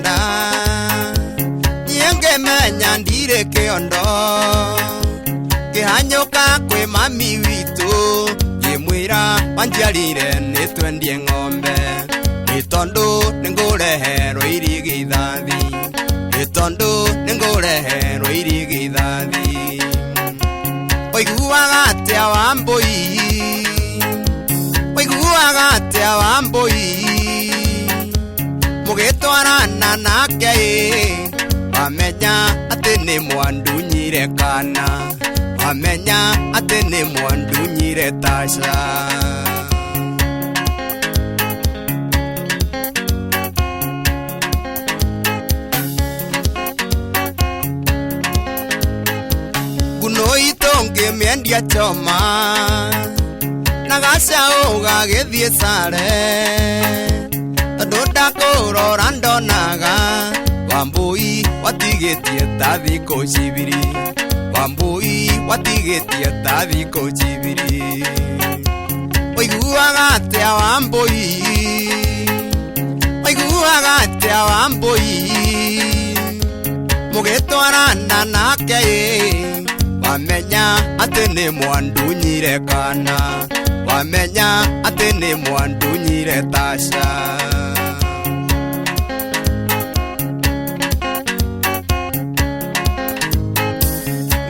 nda Nyenge menya ndire kiondo Kihanyoka kwe mami witu Yemwira wanjarire nitwendie ng'ombe Itondo ningureherwo irigithathi Itondo ningureherwo irigithathi Oiguaga atia Wambui Oiguaga atia Wambui Mugitwarana nake Wamenya ati ni mwandunyire kana Wamenya ati ni mwandunyire Tasha Guno itonge miendia choma Nagasha uga githie sare Tondu kurora ndonaga Wambui watigetie ta thiko cibiri Wambui watigetie ta thiko cibiri Oiguaga atia Wambui Oiguaga atia Wambui Mugitwarana nake Wamenya ati ni mwandunyire kana Wamenya ati ni mwandunyire Tasha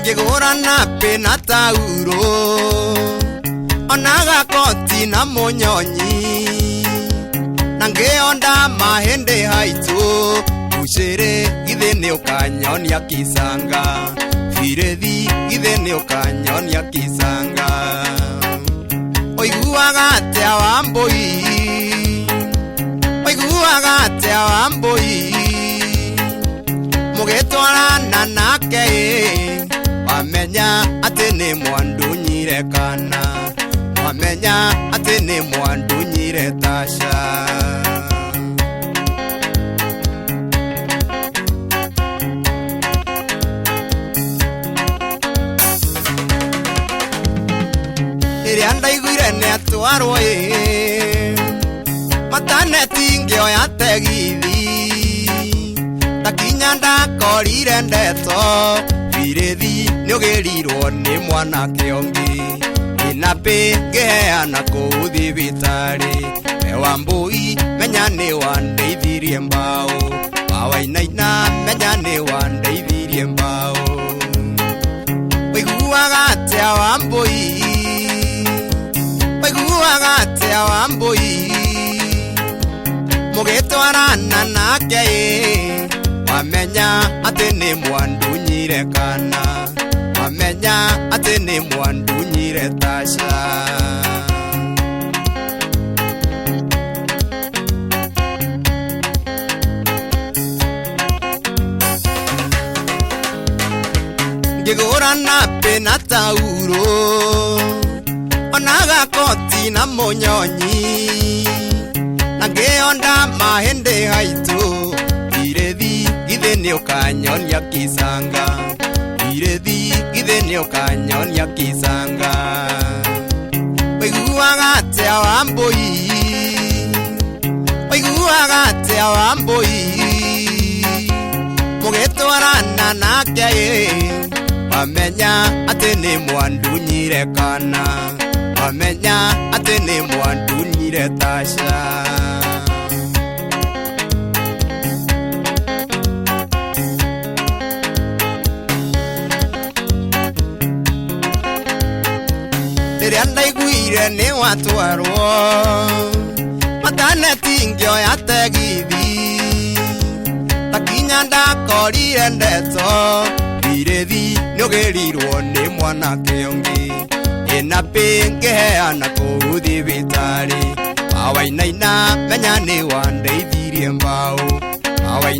Ngigurana pena tauro Onaga koti na munyonyi Nangionda mahende haitu Uchere githe ni ukanyonia kisanga Firethi githe ni ukanyonia kisanga Oiguaga atia Wambui Oiguaga atia Wambui Mugitwarana nake Wamenya ati ni mwandunyire kana Wamenya ati ni mwandunyire Tasha Iria ndaiguire ni atwarwo Mataneti ngioya tegithi Takinya ndakorire ndeto Firethi nyogerirwo ni mwanake ongi Inape ngeheana kuu thibitari Wambui menya ni wandeithirie mbao Wawainaina menya ni wandeithirie mbao Oiguaga atia Wambui Oiguaga atia Wambui Mugitwarana nake Wamenya ati ni mwandunyire kana Wamenya ati ni mwandunyire Tasha Ngigurana pena tauro Onaga koti na munyonyi Nangionda mahende haitu Firethi githe ni ukanyonia kisanga Firethi githe ni ukanyonia kisanga Oiguaga atia Wambui Oiguaga atia Wambui Mugitwarana nake Wamenya ati ni mwandunyire kana Wamenya ati ni mwandunyire Tasha Iria ndaiguire ni watwarwo Mataneti ngioya tegithi Takinya ndakorire ndeto Firethi nyogerirwo ni mwanake ongi Inape ngeheana kuu thibitari Wawainaina menya ni wandeithirie mbao